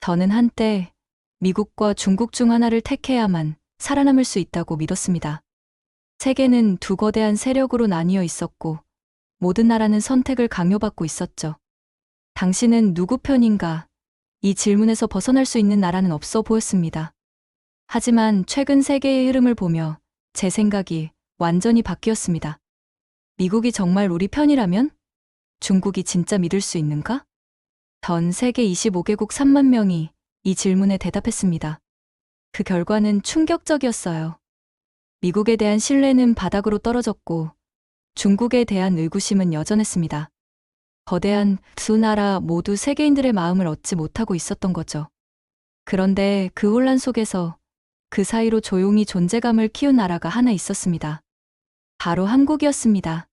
저는 한때 미국과 중국 중 하나를 택해야만 살아남을 수 있다고 믿었습니다. 세계는 두 거대한 세력으로 나뉘어 있었고 모든 나라는 선택을 강요받고 있었죠. 당신은 누구 편인가? 이 질문에서 벗어날 수 있는 나라는 없어 보였습니다. 하지만 최근 세계의 흐름을 보며 제 생각이 완전히 바뀌었습니다. 미국이 정말 우리 편이라면? 중국이 진짜 믿을 수 있는가? 전 세계 25개국 3만 명이 이 질문에 대답했습니다. 그 결과는 충격적이었어요. 미국에 대한 신뢰는 바닥으로 떨어졌고 중국에 대한 의구심은 여전했습니다. 거대한 두 나라 모두 세계인들의 마음을 얻지 못하고 있었던 거죠. 그런데 그 혼란 속에서 그 사이로 조용히 존재감을 키운 나라가 하나 있었습니다. 바로 한국이었습니다.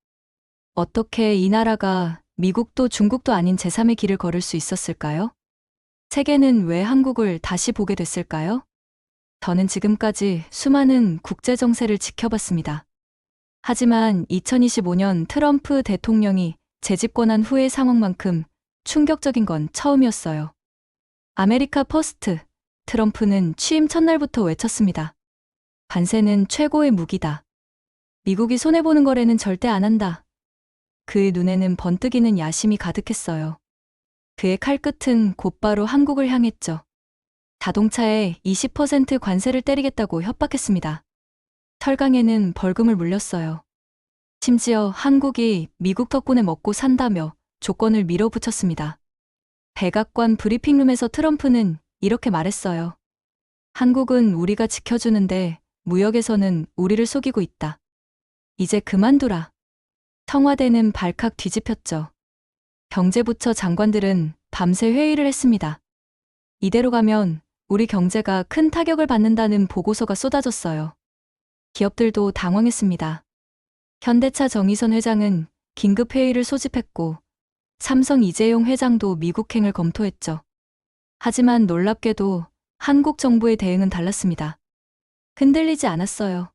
어떻게 이 나라가 미국도 중국도 아닌 제3의 길을 걸을 수 있었을까요? 세계는 왜 한국을 다시 보게 됐을까요? 저는 지금까지 수많은 국제 정세를 지켜봤습니다. 하지만 2025년 트럼프 대통령이 재집권한 후의 상황만큼 충격적인 건 처음이었어요. 아메리카 퍼스트, 트럼프는 취임 첫날부터 외쳤습니다. 관세는 최고의 무기다. 미국이 손해보는 거래는 절대 안 한다. 그의 눈에는 번뜩이는 야심이 가득했어요. 그의 칼끝은 곧바로 한국을 향했죠. 자동차에 20% 관세를 때리겠다고 협박했습니다. 철강에는 벌금을 물렸어요. 심지어 한국이 미국 덕분에 먹고 산다며 조건을 밀어붙였습니다. 백악관 브리핑룸에서 트럼프는 이렇게 말했어요. 한국은 우리가 지켜주는데 무역에서는 우리를 속이고 있다. 이제 그만두라. 청와대는 발칵 뒤집혔죠. 경제부처 장관들은 밤새 회의를 했습니다. 이대로 가면 우리 경제가 큰 타격을 받는다는 보고서가 쏟아졌어요. 기업들도 당황했습니다. 현대차 정의선 회장은 긴급 회의를 소집했고 삼성 이재용 회장도 미국행을 검토했죠. 하지만 놀랍게도 한국 정부의 대응은 달랐습니다. 흔들리지 않았어요.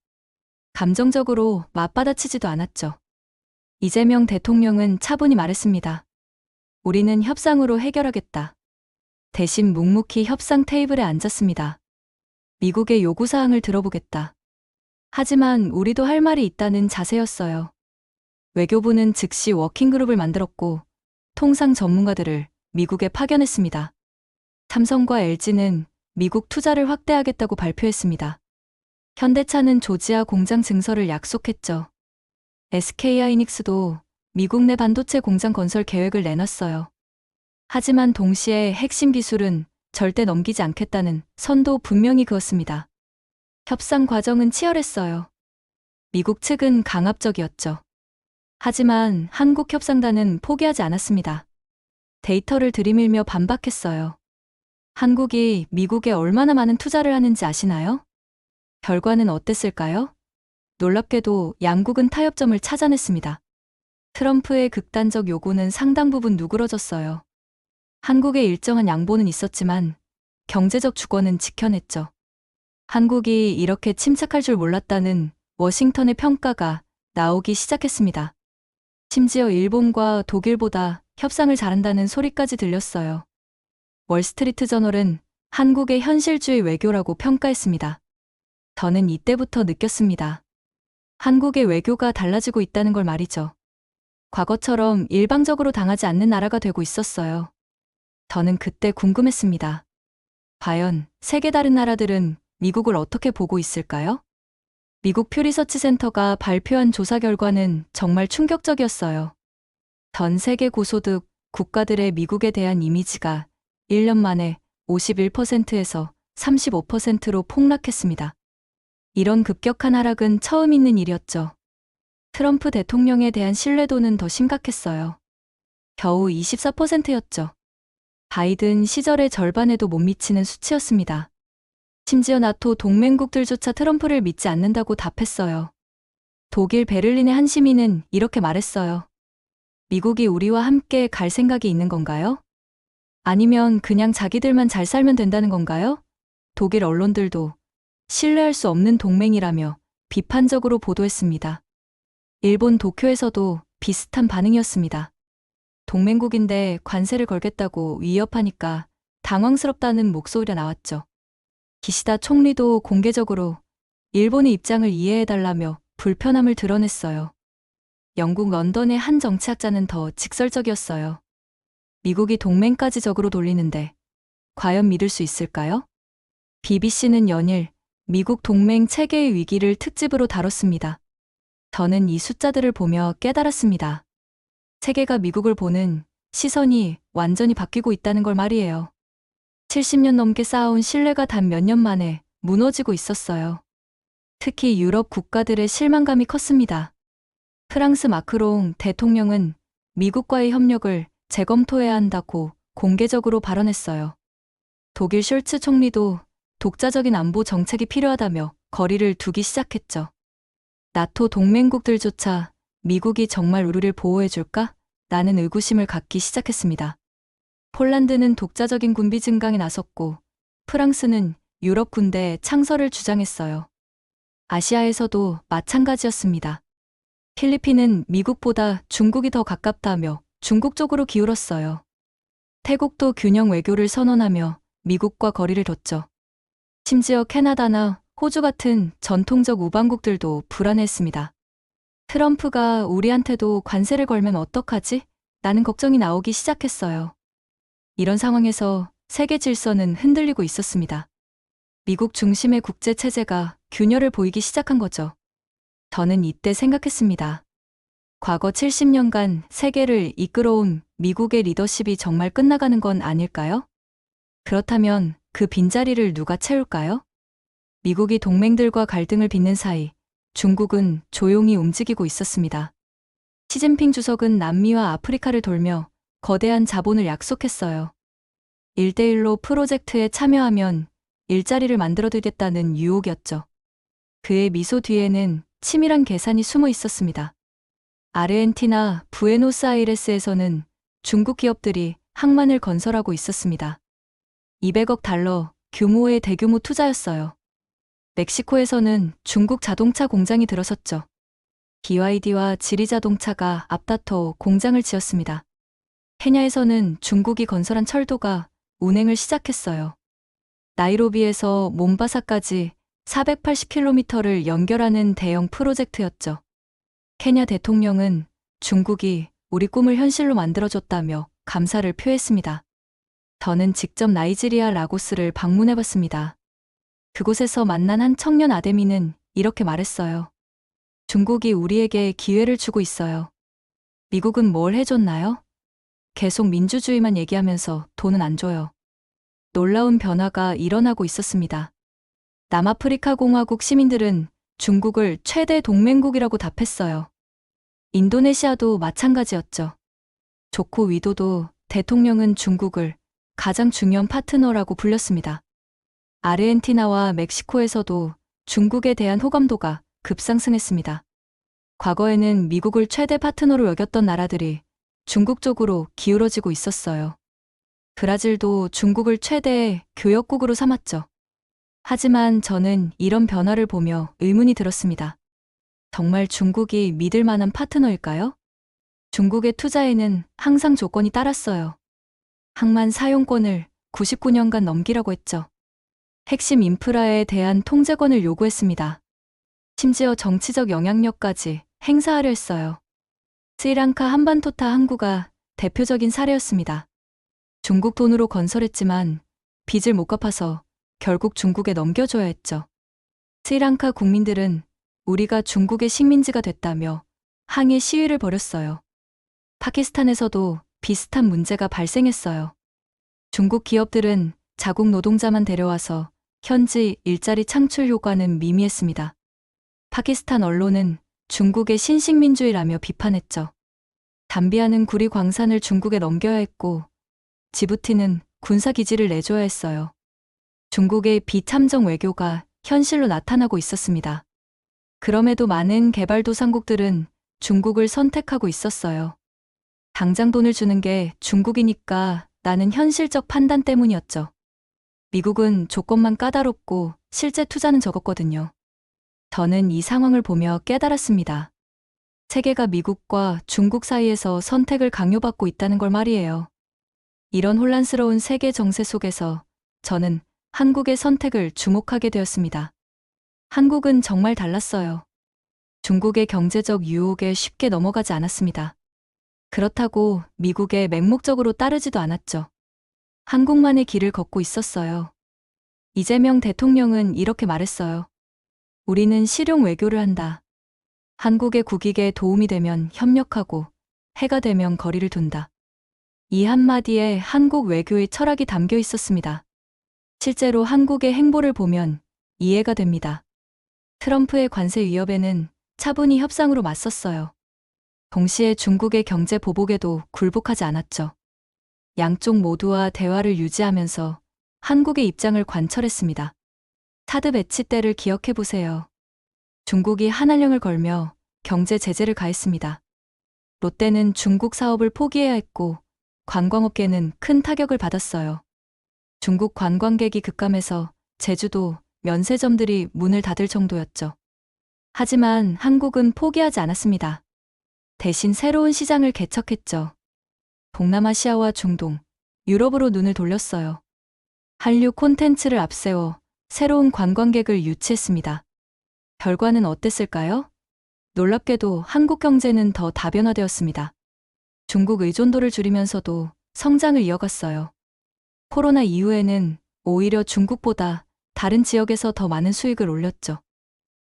감정적으로 맞받아치지도 않았죠. 이재명 대통령은 차분히 말했습니다. 우리는 협상으로 해결하겠다. 대신 묵묵히 협상 테이블에 앉았습니다. 미국의 요구사항을 들어보겠다. 하지만 우리도 할 말이 있다는 자세였어요. 외교부는 즉시 워킹그룹을 만들었고 통상 전문가들을 미국에 파견했습니다. 삼성과 LG는 미국 투자를 확대하겠다고 발표했습니다. 현대차는 조지아 공장 증설을 약속했죠. SK하이닉스도 미국 내 반도체 공장 건설 계획을 내놨어요. 하지만 동시에 핵심 기술은 절대 넘기지 않겠다는 선도 분명히 그었습니다. 협상 과정은 치열했어요. 미국 측은 강압적이었죠. 하지만 한국 협상단은 포기하지 않았습니다. 데이터를 들이밀며 반박했어요. 한국이 미국에 얼마나 많은 투자를 하는지 아시나요? 결과는 어땠을까요? 놀랍게도 양국은 타협점을 찾아냈습니다. 트럼프의 극단적 요구는 상당 부분 누그러졌어요. 한국의 일정한 양보는 있었지만 경제적 주권은 지켜냈죠. 한국이 이렇게 침착할 줄 몰랐다는 워싱턴의 평가가 나오기 시작했습니다. 심지어 일본과 독일보다 협상을 잘한다는 소리까지 들렸어요. 월스트리트 저널은 한국의 현실주의 외교라고 평가했습니다. 저는 이때부터 느꼈습니다. 한국의 외교가 달라지고 있다는 걸 말이죠. 과거처럼 일방적으로 당하지 않는 나라가 되고 있었어요. 저는 그때 궁금했습니다. 과연 세계 다른 나라들은 미국을 어떻게 보고 있을까요? 미국 퓨리서치 센터가 발표한 조사 결과는 정말 충격적이었어요. 전 세계 고소득 국가들의 미국에 대한 이미지가 1년 만에 51%에서 35%로 폭락했습니다. 이런 급격한 하락은 처음 있는 일이었죠. 트럼프 대통령에 대한 신뢰도는 더 심각했어요. 겨우 24%였죠. 바이든 시절의 절반에도 못 미치는 수치였습니다. 심지어 나토 동맹국들조차 트럼프를 믿지 않는다고 답했어요. 독일 베를린의 한 시민은 이렇게 말했어요. 미국이 우리와 함께 갈 생각이 있는 건가요? 아니면 그냥 자기들만 잘 살면 된다는 건가요? 독일 언론들도 신뢰할 수 없는 동맹이라며 비판적으로 보도했습니다. 일본 도쿄에서도 비슷한 반응이었습니다. 동맹국인데 관세를 걸겠다고 위협하니까 당황스럽다는 목소리가 나왔죠. 기시다 총리도 공개적으로 일본의 입장을 이해해달라며 불편함을 드러냈어요. 영국 런던의 한 정치학자는 더 직설적이었어요. 미국이 동맹까지 적으로 돌리는데 과연 믿을 수 있을까요? BBC는 연일 미국 동맹 체계의 위기를 특집으로 다뤘습니다. 저는 이 숫자들을 보며 깨달았습니다. 세계가 미국을 보는 시선이 완전히 바뀌고 있다는 걸 말이에요. 70년 넘게 쌓아온 신뢰가 단 몇 년 만에 무너지고 있었어요. 특히 유럽 국가들의 실망감이 컸습니다. 프랑스 마크롱 대통령은 미국과의 협력을 재검토해야 한다고 공개적으로 발언했어요. 독일 숄츠 총리도 독자적인 안보 정책이 필요하다며 거리를 두기 시작했죠. 나토 동맹국들조차 미국이 정말 우리를 보호해줄까? 라는 의구심을 갖기 시작했습니다. 폴란드는 독자적인 군비 증강에 나섰고 프랑스는 유럽 군대 창설을 주장했어요. 아시아에서도 마찬가지였습니다. 필리핀은 미국보다 중국이 더 가깝다며 중국 쪽으로 기울었어요. 태국도 균형 외교를 선언하며 미국과 거리를 뒀죠. 심지어 캐나다나 호주 같은 전통적 우방국들도 불안해했습니다. 트럼프가 우리한테도 관세를 걸면 어떡하지? 라는 걱정이 나오기 시작했어요. 이런 상황에서 세계 질서는 흔들리고 있었습니다. 미국 중심의 국제 체제가 균열을 보이기 시작한 거죠. 저는 이때 생각했습니다. 과거 70년간 세계를 이끌어온 미국의 리더십이 정말 끝나가는 건 아닐까요? 그렇다면 그 빈자리를 누가 채울까요? 미국이 동맹들과 갈등을 빚는 사이 중국은 조용히 움직이고 있었습니다. 시진핑 주석은 남미와 아프리카를 돌며 거대한 자본을 약속했어요. 1대1로 프로젝트에 참여하면 일자리를 만들어두겠다는 유혹이었죠. 그의 미소 뒤에는 치밀한 계산이 숨어 있었습니다. 아르헨티나 부에노스아이레스에서는 중국 기업들이 항만을 건설하고 있었습니다. 200억 달러 규모의 대규모 투자였어요. 멕시코에서는 중국 자동차 공장이 들어섰죠. BYD와 지리자동차가 앞다퉈 공장을 지었습니다. 케냐에서는 중국이 건설한 철도가 운행을 시작했어요. 나이로비에서 몬바사까지 480km를 연결하는 대형 프로젝트였죠. 케냐 대통령은 중국이 우리 꿈을 현실로 만들어줬다며 감사를 표했습니다. 저는 직접 나이지리아 라고스를 방문해봤습니다. 그곳에서 만난 한 청년 아데미는 이렇게 말했어요. 중국이 우리에게 기회를 주고 있어요. 미국은 뭘 해줬나요? 계속 민주주의만 얘기하면서 돈은 안 줘요. 놀라운 변화가 일어나고 있었습니다. 남아프리카 공화국 시민들은 중국을 최대 동맹국이라고 답했어요. 인도네시아도 마찬가지였죠. 조코 위도도 대통령은 중국을 가장 중요한 파트너라고 불렸습니다. 아르헨티나와 멕시코에서도 중국에 대한 호감도가 급상승했습니다. 과거에는 미국을 최대 파트너로 여겼던 나라들이 중국 쪽으로 기울어지고 있었어요. 브라질도 중국을 최대의 교역국으로 삼았죠. 하지만 저는 이런 변화를 보며 의문이 들었습니다. 정말 중국이 믿을 만한 파트너일까요? 중국의 투자에는 항상 조건이 따랐어요. 항만 사용권을 99년간 넘기라고 했죠. 핵심 인프라에 대한 통제권을 요구했습니다. 심지어 정치적 영향력까지 행사하려 했어요. 스리랑카 한반토타 항구가 대표적인 사례였습니다. 중국 돈으로 건설했지만 빚을 못 갚아서 결국 중국에 넘겨줘야 했죠. 스리랑카 국민들은 우리가 중국의 식민지가 됐다며 항해 시위를 벌였어요. 파키스탄에서도 비슷한 문제가 발생했어요. 중국 기업들은 자국 노동자만 데려와서 현지 일자리 창출 효과는 미미했습니다. 파키스탄 언론은 중국의 신식민주의라며 비판했죠. 담비아는 구리 광산을 중국에 넘겨야 했고 지부티는 군사기지를 내줘야 했어요. 중국의 비참정 외교가 현실로 나타나고 있었습니다. 그럼에도 많은 개발도상국들은 중국을 선택하고 있었어요. 당장 돈을 주는 게 중국이니까 라는 현실적 판단 때문이었죠. 미국은 조건만 까다롭고 실제 투자는 적었거든요. 저는 이 상황을 보며 깨달았습니다. 세계가 미국과 중국 사이에서 선택을 강요받고 있다는 걸 말이에요. 이런 혼란스러운 세계 정세 속에서 저는 한국의 선택을 주목하게 되었습니다. 한국은 정말 달랐어요. 중국의 경제적 유혹에 쉽게 넘어가지 않았습니다. 그렇다고 미국에 맹목적으로 따르지도 않았죠. 한국만의 길을 걷고 있었어요. 이재명 대통령은 이렇게 말했어요. 우리는 실용 외교를 한다. 한국의 국익에 도움이 되면 협력하고 해가 되면 거리를 둔다. 이 한마디에 한국 외교의 철학이 담겨 있었습니다. 실제로 한국의 행보를 보면 이해가 됩니다. 트럼프의 관세 위협에는 차분히 협상으로 맞섰어요. 동시에 중국의 경제 보복에도 굴복하지 않았죠. 양쪽 모두와 대화를 유지하면서 한국의 입장을 관철했습니다. 사드 배치 때를 기억해 보세요. 중국이 한한령을 걸며 경제 제재를 가했습니다. 롯데는 중국 사업을 포기해야 했고 관광업계는 큰 타격을 받았어요. 중국 관광객이 급감해서 제주도, 면세점들이 문을 닫을 정도였죠. 하지만 한국은 포기하지 않았습니다. 대신 새로운 시장을 개척했죠. 동남아시아와 중동, 유럽으로 눈을 돌렸어요. 한류 콘텐츠를 앞세워 새로운 관광객을 유치했습니다. 결과는 어땠을까요? 놀랍게도 한국 경제는 더 다변화되었습니다. 중국 의존도를 줄이면서도 성장을 이어갔어요. 코로나 이후에는 오히려 중국보다 다른 지역에서 더 많은 수익을 올렸죠.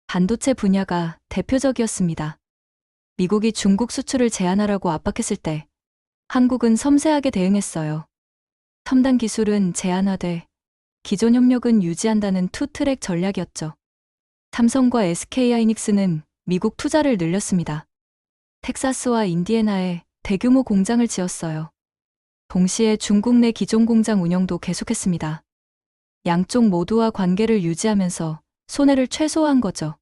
반도체 분야가 대표적이었습니다. 미국이 중국 수출을 제한하라고 압박했을 때 한국은 섬세하게 대응했어요. 첨단 기술은 제한화돼 기존 협력은 유지한다는 투트랙 전략이었죠. 삼성과 SK하이닉스는 미국 투자를 늘렸습니다. 텍사스와 인디애나에 대규모 공장을 지었어요. 동시에 중국 내 기존 공장 운영도 계속했습니다. 양쪽 모두와 관계를 유지하면서 손해를 최소화한 거죠.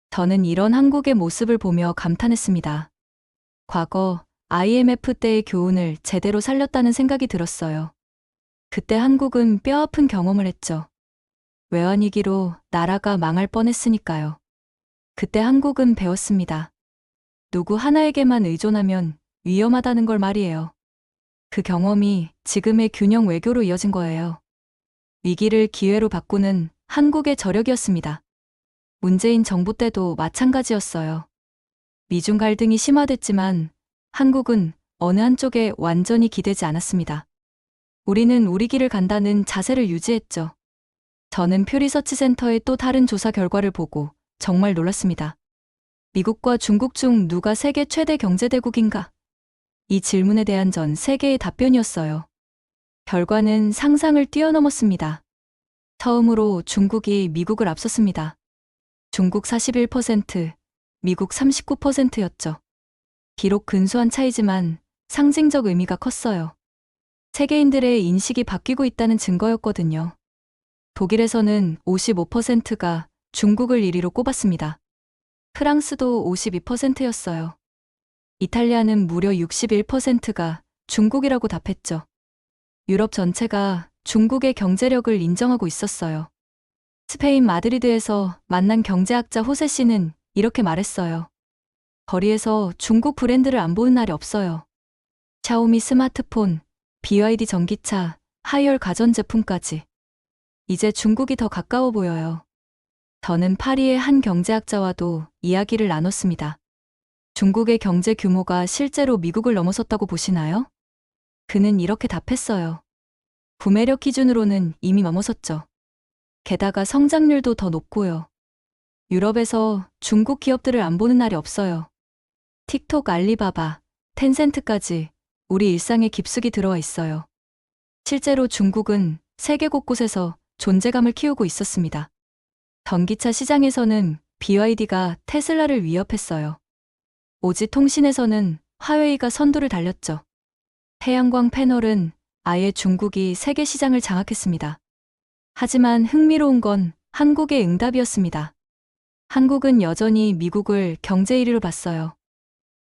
저는 이런 한국의 모습을 보며 감탄했습니다. 과거 IMF 때의 교훈을 제대로 살렸다는 생각이 들었어요. 그때 한국은 뼈아픈 경험을 했죠. 외환위기로 나라가 망할 뻔했으니까요. 그때 한국은 배웠습니다. 누구 하나에게만 의존하면 위험하다는 걸 말이에요. 그 경험이 지금의 균형 외교로 이어진 거예요. 위기를 기회로 바꾸는 한국의 저력이었습니다. 문재인 정부 때도 마찬가지였어요. 미중 갈등이 심화됐지만 한국은 어느 한쪽에 완전히 기대지 않았습니다. 우리는 우리 길을 간다는 자세를 유지했죠. 저는 퓨리서치 센터의 또 다른 조사 결과를 보고 정말 놀랐습니다. 미국과 중국 중 누가 세계 최대 경제대국인가? 이 질문에 대한 전 세계의 답변이었어요. 결과는 상상을 뛰어넘었습니다. 처음으로 중국이 미국을 앞섰습니다. 중국 41%, 미국 39%였죠. 비록 근소한 차이지만 상징적 의미가 컸어요. 세계인들의 인식이 바뀌고 있다는 증거였거든요. 독일에서는 55%가 중국을 1위로 꼽았습니다. 프랑스도 52%였어요. 이탈리아는 무려 61%가 중국이라고 답했죠. 유럽 전체가 중국의 경제력을 인정하고 있었어요. 스페인 마드리드에서 만난 경제학자 호세 씨는 이렇게 말했어요. 거리에서 중국 브랜드를 안 보는 날이 없어요. 샤오미 스마트폰, BYD 전기차, 하이얼 가전제품까지. 이제 중국이 더 가까워 보여요. 저는 파리의 한 경제학자와도 이야기를 나눴습니다. 중국의 경제 규모가 실제로 미국을 넘어섰다고 보시나요? 그는 이렇게 답했어요. 구매력 기준으로는 이미 넘어섰죠. 게다가 성장률도 더 높고요. 유럽에서 중국 기업들을 안 보는 날이 없어요. 틱톡, 알리바바, 텐센트까지 우리 일상에 깊숙이 들어와 있어요. 실제로 중국은 세계 곳곳에서 존재감을 키우고 있었습니다. 전기차 시장에서는 BYD가 테슬라를 위협했어요. 오지 통신에서는 화웨이가 선두를 달렸죠. 태양광 패널은 아예 중국이 세계 시장을 장악했습니다. 하지만 흥미로운 건 한국의 응답이었습니다. 한국은 여전히 미국을 경제 1위로 봤어요.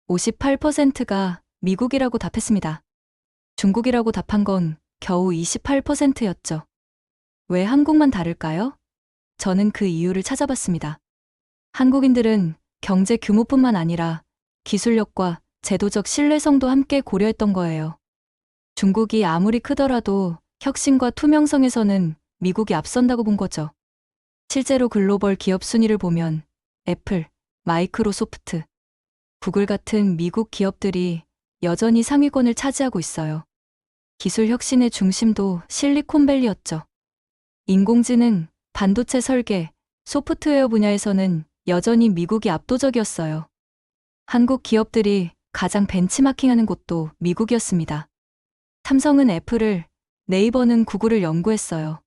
58%가 미국이라고 답했습니다. 중국이라고 답한 건 겨우 28%였죠. 왜 한국만 다를까요? 저는 그 이유를 찾아봤습니다. 한국인들은 경제 규모뿐만 아니라 기술력과 제도적 신뢰성도 함께 고려했던 거예요. 중국이 아무리 크더라도 혁신과 투명성에서는 미국이 앞선다고 본 거죠. 실제로 글로벌 기업 순위를 보면 애플, 마이크로소프트, 구글 같은 미국 기업들이 여전히 상위권을 차지하고 있어요. 기술 혁신의 중심도 실리콘밸리였죠. 인공지능, 반도체 설계, 소프트웨어 분야에서는 여전히 미국이 압도적이었어요. 한국 기업들이 가장 벤치마킹하는 곳도 미국이었습니다. 삼성은 애플을, 네이버는 구글을 연구했어요.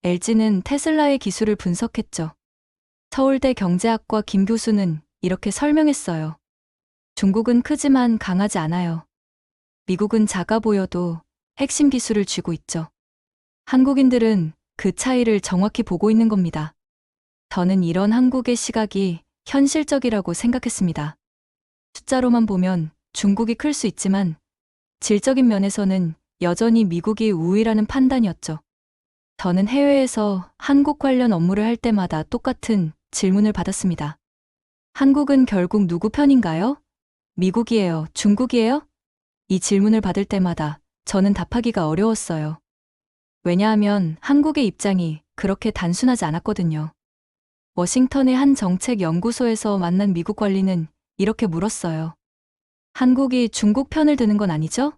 LG는 테슬라의 기술을 분석했죠. 서울대 경제학과 김 교수는 이렇게 설명했어요. 중국은 크지만 강하지 않아요. 미국은 작아 보여도 핵심 기술을 쥐고 있죠. 한국인들은 그 차이를 정확히 보고 있는 겁니다. 저는 이런 한국의 시각이 현실적이라고 생각했습니다. 숫자로만 보면 중국이 클 수 있지만 질적인 면에서는 여전히 미국이 우위라는 판단이었죠. 저는 해외에서 한국 관련 업무를 할 때마다 똑같은 질문을 받았습니다. 한국은 결국 누구 편인가요? 미국이에요? 중국이에요? 이 질문을 받을 때마다 저는 답하기가 어려웠어요. 왜냐하면 한국의 입장이 그렇게 단순하지 않았거든요. 워싱턴의 한 정책 연구소에서 만난 미국 관리는 이렇게 물었어요. 한국이 중국 편을 드는 건 아니죠?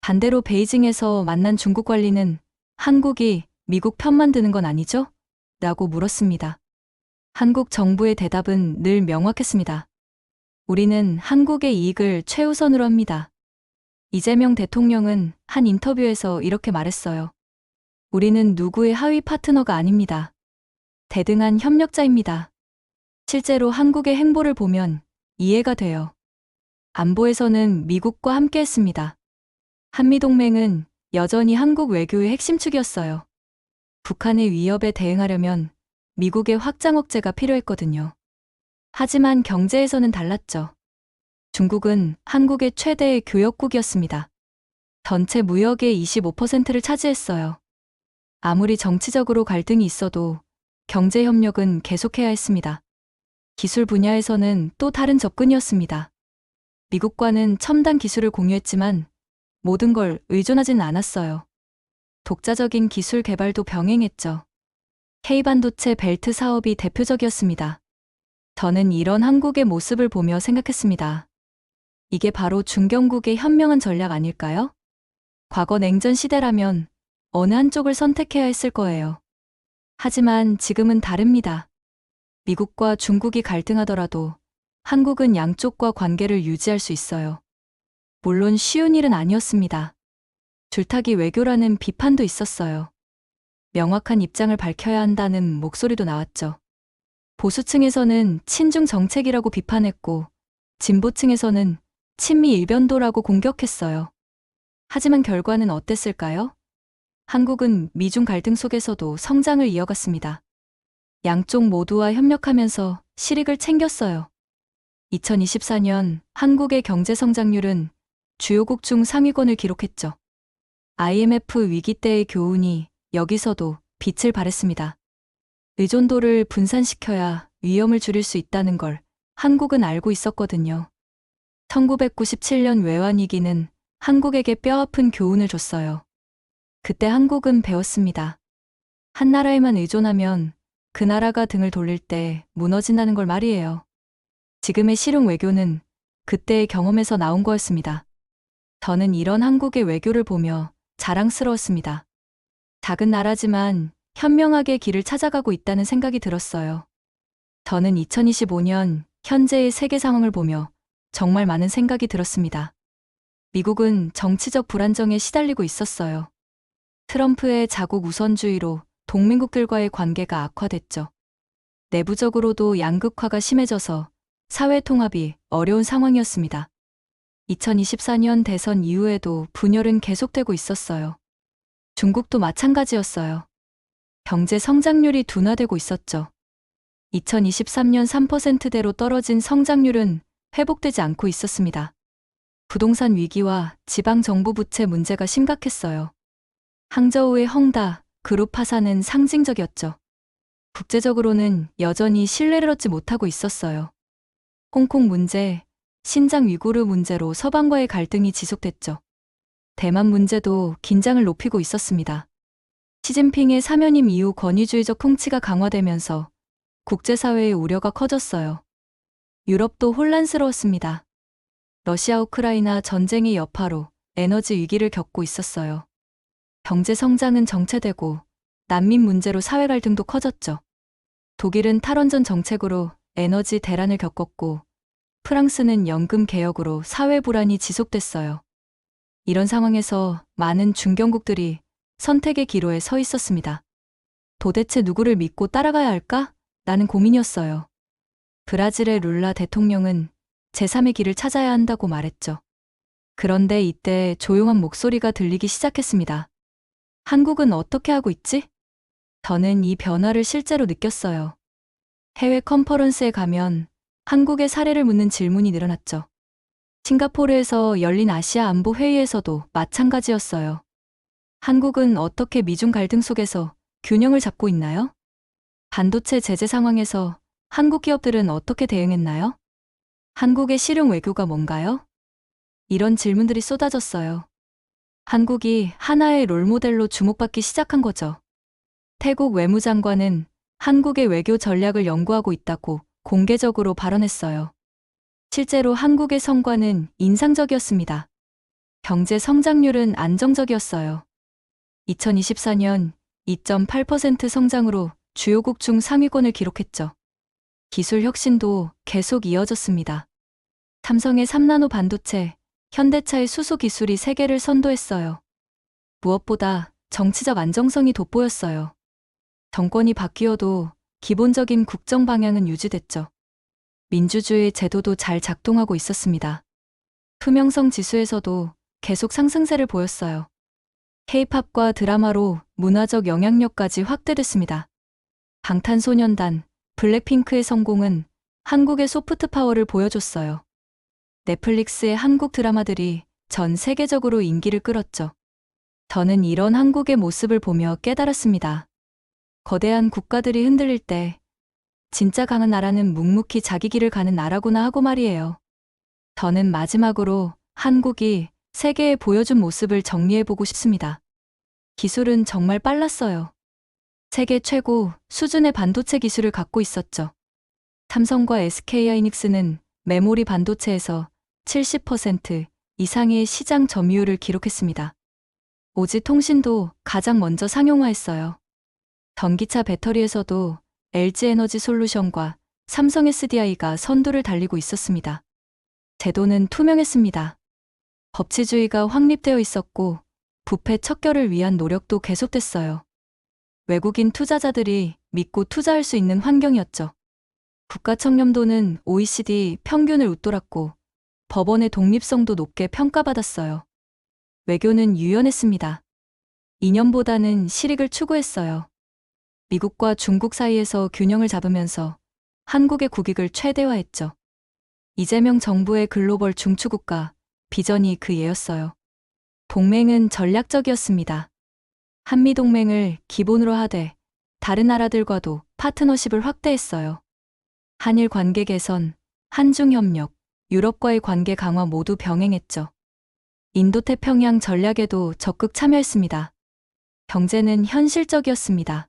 반대로 베이징에서 만난 중국 관리는 한국이 미국 편만 드는 건 아니죠? 라고 물었습니다. 한국 정부의 대답은 늘 명확했습니다. 우리는 한국의 이익을 최우선으로 합니다. 이재명 대통령은 한 인터뷰에서 이렇게 말했어요. 우리는 누구의 하위 파트너가 아닙니다. 대등한 협력자입니다. 실제로 한국의 행보를 보면 이해가 돼요. 안보에서는 미국과 함께 했습니다. 한미동맹은 여전히 한국 외교의 핵심 축이었어요. 북한의 위협에 대응하려면 미국의 확장 억제가 필요했거든요. 하지만 경제에서는 달랐죠. 중국은 한국의 최대의 교역국이었습니다. 전체 무역의 25%를 차지했어요. 아무리 정치적으로 갈등이 있어도 경제 협력은 계속해야 했습니다. 기술 분야에서는 또 다른 접근이었습니다. 미국과는 첨단 기술을 공유했지만 모든 걸 의존하지는 않았어요. 독자적인 기술 개발도 병행했죠. K반도체 벨트 사업이 대표적이었습니다. 저는 이런 한국의 모습을 보며 생각했습니다. 이게 바로 중견국의 현명한 전략 아닐까요? 과거 냉전 시대라면 어느 한쪽을 선택해야 했을 거예요. 하지만 지금은 다릅니다. 미국과 중국이 갈등하더라도 한국은 양쪽과 관계를 유지할 수 있어요. 물론 쉬운 일은 아니었습니다. 줄타기 외교라는 비판도 있었어요. 명확한 입장을 밝혀야 한다는 목소리도 나왔죠. 보수층에서는 친중 정책이라고 비판했고, 진보층에서는 친미 일변도라고 공격했어요. 하지만 결과는 어땠을까요? 한국은 미중 갈등 속에서도 성장을 이어갔습니다. 양쪽 모두와 협력하면서 실익을 챙겼어요. 2024년 한국의 경제 성장률은 주요국 중 상위권을 기록했죠. IMF 위기 때의 교훈이 여기서도 빛을 발했습니다. 의존도를 분산시켜야 위험을 줄일 수 있다는 걸 한국은 알고 있었거든요. 1997년 외환위기는 한국에게 뼈아픈 교훈을 줬어요. 그때 한국은 배웠습니다. 한 나라에만 의존하면 그 나라가 등을 돌릴 때 무너진다는 걸 말이에요. 지금의 실용 외교는 그때의 경험에서 나온 거였습니다. 저는 이런 한국의 외교를 보며 자랑스러웠습니다. 작은 나라지만 현명하게 길을 찾아가고 있다는 생각이 들었어요. 저는 2025년 현재의 세계 상황을 보며 정말 많은 생각이 들었습니다. 미국은 정치적 불안정에 시달리고 있었어요. 트럼프의 자국 우선주의로 동맹국들과의 관계가 악화됐죠. 내부적으로도 양극화가 심해져서 사회 통합이 어려운 상황이었습니다. 2024년 대선 이후에도 분열은 계속되고 있었어요. 중국도 마찬가지였어요. 경제 성장률이 둔화되고 있었죠. 2023년 3%대로 떨어진 성장률은 회복되지 않고 있었습니다. 부동산 위기와 지방정부 부채 문제가 심각했어요. 항저우의 헝다 그룹 파산은 상징적이었죠. 국제적으로는 여전히 신뢰를 얻지 못하고 있었어요. 홍콩 문제, 신장 위구르 문제로 서방과의 갈등이 지속됐죠. 대만 문제도 긴장을 높이고 있었습니다. 시진핑의 사면임 이후 권위주의적 통치가 강화되면서 국제사회의 우려가 커졌어요. 유럽도 혼란스러웠습니다. 러시아 우크라이나 전쟁의 여파로 에너지 위기를 겪고 있었어요. 경제 성장은 정체되고 난민 문제로 사회 갈등도 커졌죠. 독일은 탈원전 정책으로 에너지 대란을 겪었고 프랑스는 연금 개혁으로 사회 불안이 지속됐어요. 이런 상황에서 많은 중견국들이 선택의 기로에 서 있었습니다. 도대체 누구를 믿고 따라가야 할까? 라는 고민이었어요. 브라질의 룰라 대통령은 제3의 길을 찾아야 한다고 말했죠. 그런데 이때 조용한 목소리가 들리기 시작했습니다. 한국은 어떻게 하고 있지? 저는 이 변화를 실제로 느꼈어요. 해외 컨퍼런스에 가면 한국의 사례를 묻는 질문이 늘어났죠. 싱가포르에서 열린 아시아 안보 회의에서도 마찬가지였어요. 한국은 어떻게 미중 갈등 속에서 균형을 잡고 있나요? 반도체 제재 상황에서 한국 기업들은 어떻게 대응했나요? 한국의 실용 외교가 뭔가요? 이런 질문들이 쏟아졌어요. 한국이 하나의 롤모델로 주목받기 시작한 거죠. 태국 외무장관은 한국의 외교 전략을 연구하고 있다고 공개적으로 발언했어요. 실제로 한국의 성과는 인상적이었습니다. 경제 성장률은 안정적이었어요. 2024년 2.8% 성장으로 주요국 중 상위권을 기록했죠. 기술 혁신도 계속 이어졌습니다. 삼성의 3나노 반도체, 현대차의 수소 기술이 세계를 선도했어요. 무엇보다 정치적 안정성이 돋보였어요. 정권이 바뀌어도 기본적인 국정 방향은 유지됐죠. 민주주의 제도도 잘 작동하고 있었습니다. 투명성 지수에서도 계속 상승세를 보였어요. K-팝과 드라마로 문화적 영향력까지 확대됐습니다. 방탄소년단, 블랙핑크의 성공은 한국의 소프트 파워를 보여줬어요. 넷플릭스의 한국 드라마들이 전 세계적으로 인기를 끌었죠. 저는 이런 한국의 모습을 보며 깨달았습니다. 거대한 국가들이 흔들릴 때 진짜 강한 나라는 묵묵히 자기 길을 가는 나라구나 하고 말이에요. 저는 마지막으로 한국이 세계에 보여준 모습을 정리해보고 싶습니다. 기술은 정말 빨랐어요. 세계 최고 수준의 반도체 기술을 갖고 있었죠. 삼성과 SK하이닉스는 메모리 반도체에서 70% 이상의 시장 점유율을 기록했습니다. 오지 통신도 가장 먼저 상용화했어요. 전기차 배터리에서도 LG에너지 솔루션과 삼성 SDI가 선두를 달리고 있었습니다. 제도는 투명했습니다. 법치주의가 확립되어 있었고 부패 척결을 위한 노력도 계속됐어요. 외국인 투자자들이 믿고 투자할 수 있는 환경이었죠. 국가 청렴도는 OECD 평균을 웃돌았고 법원의 독립성도 높게 평가받았어요. 외교는 유연했습니다. 이념보다는 실익을 추구했어요. 미국과 중국 사이에서 균형을 잡으면서 한국의 국익을 최대화했죠. 이재명 정부의 글로벌 중추국가 비전이 그 예였어요. 동맹은 전략적이었습니다. 한미동맹을 기본으로 하되 다른 나라들과도 파트너십을 확대했어요. 한일 관계 개선, 한중협력, 유럽과의 관계 강화 모두 병행했죠. 인도태평양 전략에도 적극 참여했습니다. 경제는 현실적이었습니다.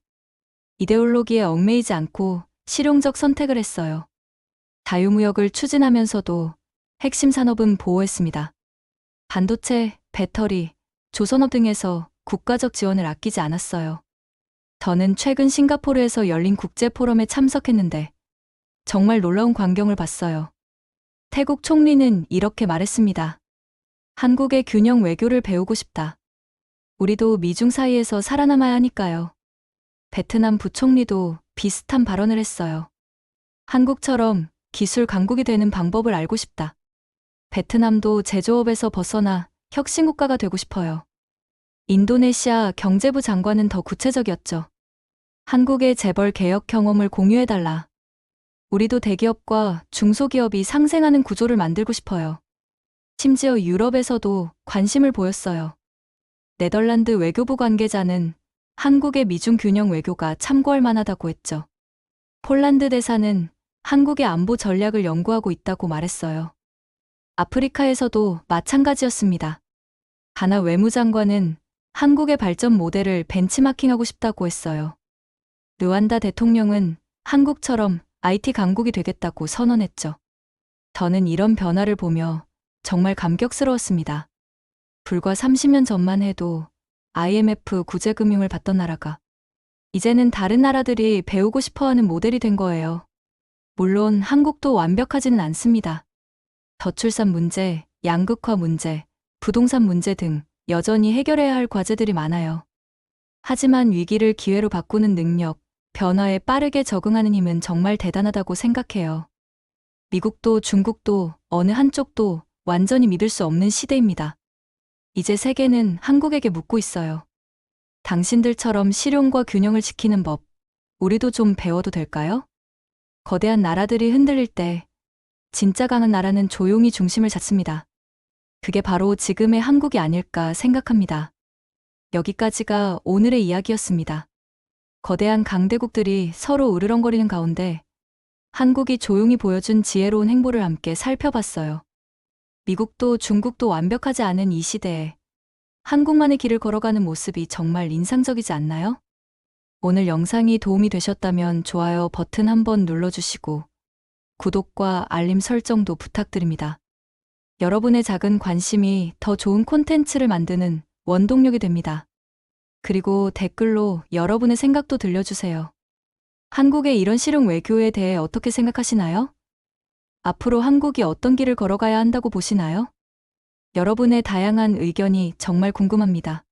이데올로기에 얽매이지 않고 실용적 선택을 했어요. 자유무역을 추진하면서도 핵심 산업은 보호했습니다. 반도체, 배터리, 조선업 등에서 국가적 지원을 아끼지 않았어요. 저는 최근 싱가포르에서 열린 국제 포럼에 참석했는데 정말 놀라운 광경을 봤어요. 태국 총리는 이렇게 말했습니다. 한국의 균형 외교를 배우고 싶다. 우리도 미중 사이에서 살아남아야 하니까요. 베트남 부총리도 비슷한 발언을 했어요. 한국처럼 기술 강국이 되는 방법을 알고 싶다. 베트남도 제조업에서 벗어나 혁신국가가 되고 싶어요. 인도네시아 경제부 장관은 더 구체적이었죠. 한국의 재벌 개혁 경험을 공유해달라. 우리도 대기업과 중소기업이 상생하는 구조를 만들고 싶어요. 심지어 유럽에서도 관심을 보였어요. 네덜란드 외교부 관계자는 한국의 미중 균형 외교가 참고할 만하다고 했죠. 폴란드 대사는 한국의 안보 전략을 연구하고 있다고 말했어요. 아프리카에서도 마찬가지였습니다. 하나 외무장관은 한국의 발전 모델을 벤치마킹하고 싶다고 했어요. 르완다 대통령은 한국처럼 IT 강국이 되겠다고 선언했죠. 저는 이런 변화를 보며 정말 감격스러웠습니다. 불과 30년 전만 해도 IMF 구제금융을 받던 나라가 이제는 다른 나라들이 배우고 싶어하는 모델이 된 거예요. 물론 한국도 완벽하지는 않습니다. 저출산 문제, 양극화 문제, 부동산 문제 등 여전히 해결해야 할 과제들이 많아요. 하지만 위기를 기회로 바꾸는 능력, 변화에 빠르게 적응하는 힘은 정말 대단하다고 생각해요. 미국도 중국도 어느 한쪽도 완전히 믿을 수 없는 시대입니다. 이제 세계는 한국에게 묻고 있어요. 당신들처럼 실용과 균형을 지키는 법, 우리도 좀 배워도 될까요? 거대한 나라들이 흔들릴 때 진짜 강한 나라는 조용히 중심을 잡습니다. 그게 바로 지금의 한국이 아닐까 생각합니다. 여기까지가 오늘의 이야기였습니다. 거대한 강대국들이 서로 으르렁거리는 가운데 한국이 조용히 보여준 지혜로운 행보를 함께 살펴봤어요. 미국도 중국도 완벽하지 않은 이 시대에 한국만의 길을 걸어가는 모습이 정말 인상적이지 않나요? 오늘 영상이 도움이 되셨다면 좋아요 버튼 한번 눌러주시고 구독과 알림 설정도 부탁드립니다. 여러분의 작은 관심이 더 좋은 콘텐츠를 만드는 원동력이 됩니다. 그리고 댓글로 여러분의 생각도 들려주세요. 한국의 이런 실용 외교에 대해 어떻게 생각하시나요? 앞으로 한국이 어떤 길을 걸어가야 한다고 보시나요? 여러분의 다양한 의견이 정말 궁금합니다.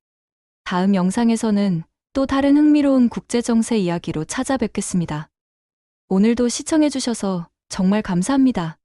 다음 영상에서는 또 다른 흥미로운 국제정세 이야기로 찾아뵙겠습니다. 오늘도 시청해주셔서 정말 감사합니다.